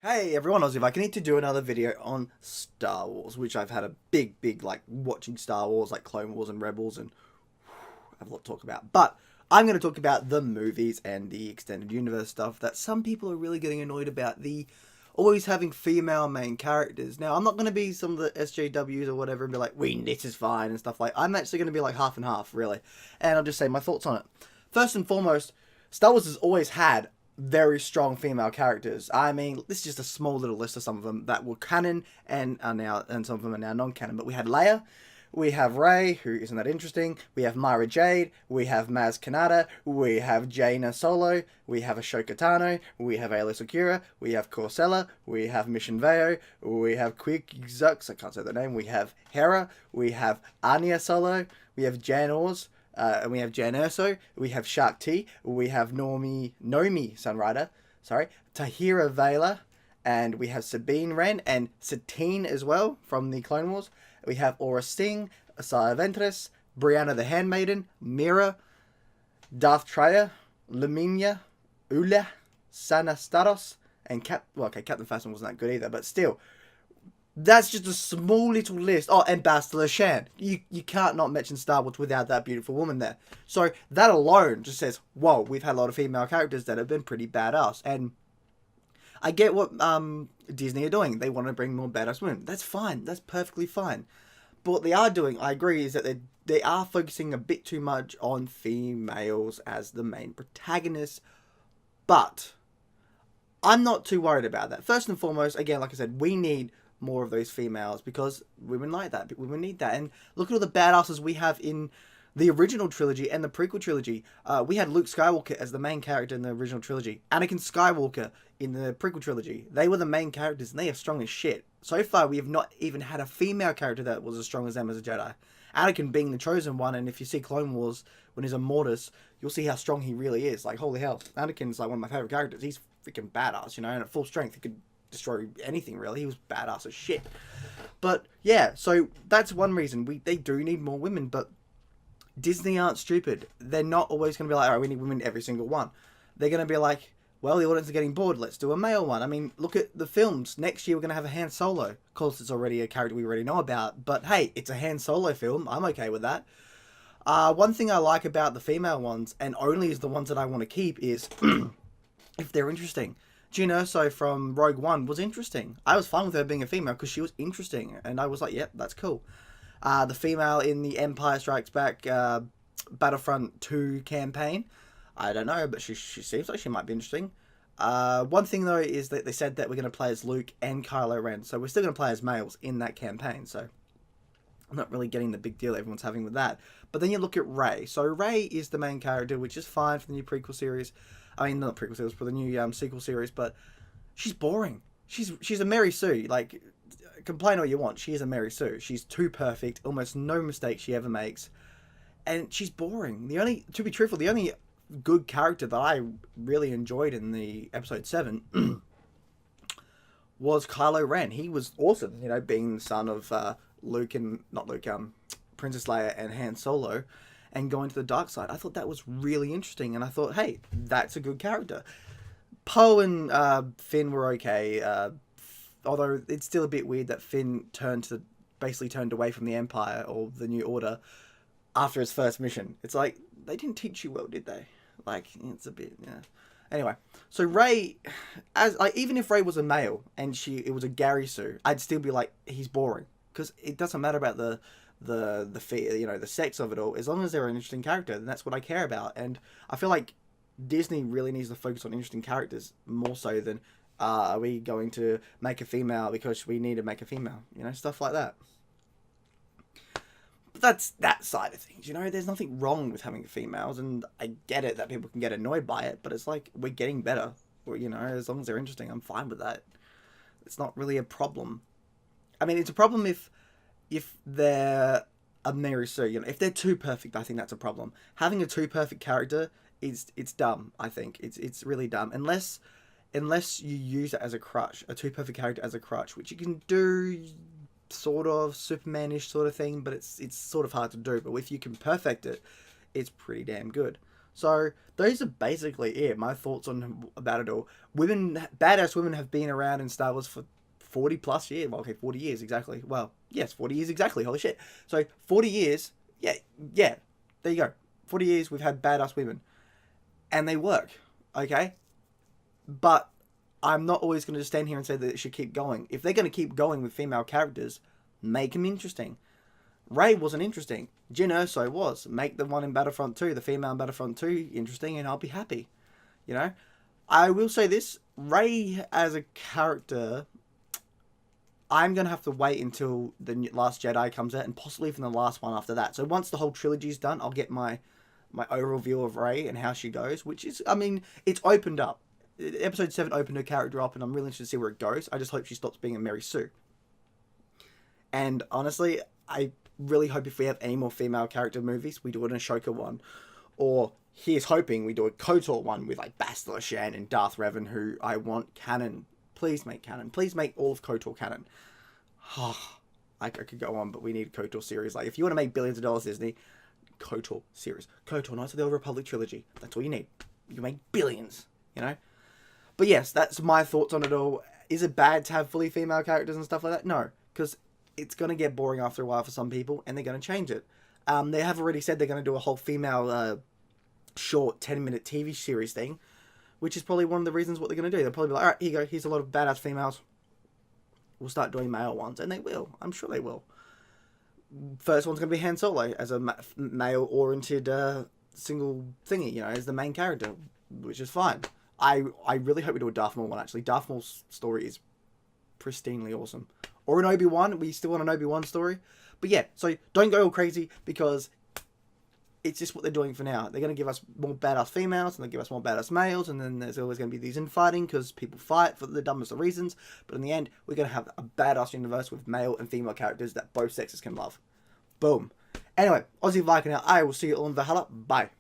Hey everyone, Ozzy I need to do another video on Star Wars, which I've had a big, like, watching Star Wars, like Clone Wars and Rebels, and I have a lot to talk about. But I'm going to talk about the movies and the extended universe stuff that some people are really getting annoyed about, the always having female main characters. Now, I'm not going to be some of the SJWs or whatever and be like, this is fine and stuff like. I'm actually going to be like half and half, really. And I'll just say my thoughts on it. First and foremost, Star Wars has always had very strong female characters. I mean, this is just a small little list of some of them that were canon and are now, and some of them are now non-canon. But we had Leia, we have Rey, who isn't that interesting. We have Mara Jade, we have Maz Kanata, we have Jaina Solo, we have Ashoka Tano, we have Aayla Secura, we have Corcella, we have Mission Veo, we have Zux, I can't say the name. We have Hera, we have Anya Solo, we have Jan Ors. And we have Jan Erso, we have Shark T, we have Nomi Sunrider, Tahira Vela, and we have Sabine Wren and Satine as well from the Clone Wars. We have Aura Singh, Asaya Ventress, Brianna the Handmaiden, Mira, Darth Traya, Laminia, Ula, Sana Staros, and Captain Phasma wasn't that good either, but still, that's just a small little list. Oh, and Bastila Shan. You can't not mention Star Wars without that beautiful woman there. So that alone just says, whoa, we've had a lot of female characters that have been pretty badass. And I get what Disney are doing. They want to bring more badass women. That's fine. That's perfectly fine. But what they are doing, I agree, is that they are focusing a bit too much on females as the main protagonists. But I'm not too worried about that. First and foremost, again, like I said, we need more of those females because women like that. Women need that. And look at all the badasses we have in the original trilogy and the prequel trilogy. We had Luke Skywalker as the main character in the original trilogy. Anakin Skywalker in the prequel trilogy. They were the main characters and they are strong as shit. So far, we have not even had a female character that was as strong as them as a Jedi. Anakin being the chosen one, and if you see Clone Wars when he's a Mortis, you'll see how strong he really is. Like, holy hell. Anakin's like one of my favorite characters. He's freaking badass, and at full strength, he could destroy anything really. He was badass as shit. But yeah, so that's one reason they do need more women. But Disney aren't stupid. They're not always going to be like, all right, we need women every single one. They're going to be like, well, the audience are getting bored. Let's do a male one. I mean, look at the films. Next year we're going to have a Han Solo. Of course, it's already a character we already know about. But hey, it's a Han Solo film. I'm okay with that. One thing I like about the female ones, and only is the ones that I want to keep, is if they're interesting. Jyn Erso from Rogue One was interesting. I was fine with her being a female because she was interesting. And I was like, yep, that's cool. The female in the Empire Strikes Back Battlefront 2 campaign, I don't know, but she seems like she might be interesting. One thing, though, is that they said that we're going to play as Luke and Kylo Ren. So we're still going to play as males in that campaign. So I'm not really getting the big deal everyone's having with that. But then you look at Rey. So Rey is the main character, which is fine for the new prequel series. I mean, not prequel series, for the new sequel series, but she's boring. She's a Mary Sue. Like, complain all you want. She is a Mary Sue. She's too perfect. Almost no mistakes she ever makes. And she's boring. To be truthful, the only good character that I really enjoyed in the episode 7 was Kylo Ren. He was awesome, being the son of Princess Leia and Han Solo, and going to the dark side. I thought that was really interesting, and I thought, hey, that's a good character. Poe and Finn were okay, although it's still a bit weird that Finn basically turned away from the Empire or the New Order after his first mission. It's like, they didn't teach you well, did they? Like, it's a bit, yeah. Anyway, so Rey, even if Rey was a male and it was a Gary Sue, I'd still be like, he's boring, because it doesn't matter about the sex of it all. As long as they're an interesting character, then that's what I care about. And I feel like Disney really needs to focus on interesting characters more so than are we going to make a female because we need to make a female, stuff like that. But that's that side of things, there's nothing wrong with having females, and I get it that people can get annoyed by it, but it's like, we're getting better, or, as long as they're interesting, I'm fine with that. It's not really a problem. I mean, it's a problem if they're a Mary Sue, if they're too perfect, I think that's a problem. Having a too perfect character it's dumb. I think it's really dumb, unless you use it as a crutch, a too perfect character as a crutch, which you can do, sort of Superman-ish sort of thing, but it's sort of hard to do. But if you can perfect it, it's pretty damn good. So those are basically it. My thoughts on about it all. Badass women have been around in Star Wars for 40 plus years. Well, okay, 40 years exactly. Well, yes, 40 years exactly. Holy shit. So 40 years. Yeah, yeah. There you go. 40 years we've had badass women, and they work. Okay, but I'm not always going to stand here and say that it should keep going. If they're going to keep going with female characters, make them interesting. Rey wasn't interesting. Jyn Erso was. Make the one in Battlefront 2, the female in Battlefront 2, interesting, and I'll be happy. You know? I will say this. Rey as a character, I'm going to have to wait until The Last Jedi comes out, and possibly even the last one after that. So once the whole trilogy's done, I'll get my overall view of Rey and how she goes, which is, I mean, it's opened up. Episode 7 opened her character up, and I'm really interested to see where it goes. I just hope she stops being a Mary Sue. And honestly, I really hope if we have any more female character movies, we do an Ashoka one. Or here's hoping we do a KOTOR one with like Bastila Shan and Darth Revan, who I want canon. Please make canon. Please make all of KOTOR canon. I could go on, but we need a KOTOR series. Like, if you want to make billions of dollars, Disney, KOTOR series. KOTOR, Knights of the Old Republic trilogy. That's all you need. You make billions, you know? But yes, that's my thoughts on it all. Is it bad to have fully female characters and stuff like that? No, because it's going to get boring after a while for some people, and they're going to change it. They have already said they're going to do a whole female short 10-minute TV series thing, which is probably one of the reasons what they're going to do. They'll probably be like, all right, here you go. Here's a lot of badass females. We'll start doing male ones, and they will. I'm sure they will. First one's going to be Han Solo as a male-oriented single thingy, you know, as the main character, which is fine. I really hope we do a Darth Maul one, actually. Darth Maul's story is pristinely awesome. Or an Obi-Wan. We still want an Obi-Wan story. But yeah, so don't go all crazy, because it's just what they're doing for now. They're going to give us more badass females, and they'll give us more badass males, and then there's always going to be these infighting, because people fight for the dumbest of reasons. But in the end, we're going to have a badass universe with male and female characters that both sexes can love. Boom. Anyway, Aussie Viking out. I will see you all in Valhalla. Bye.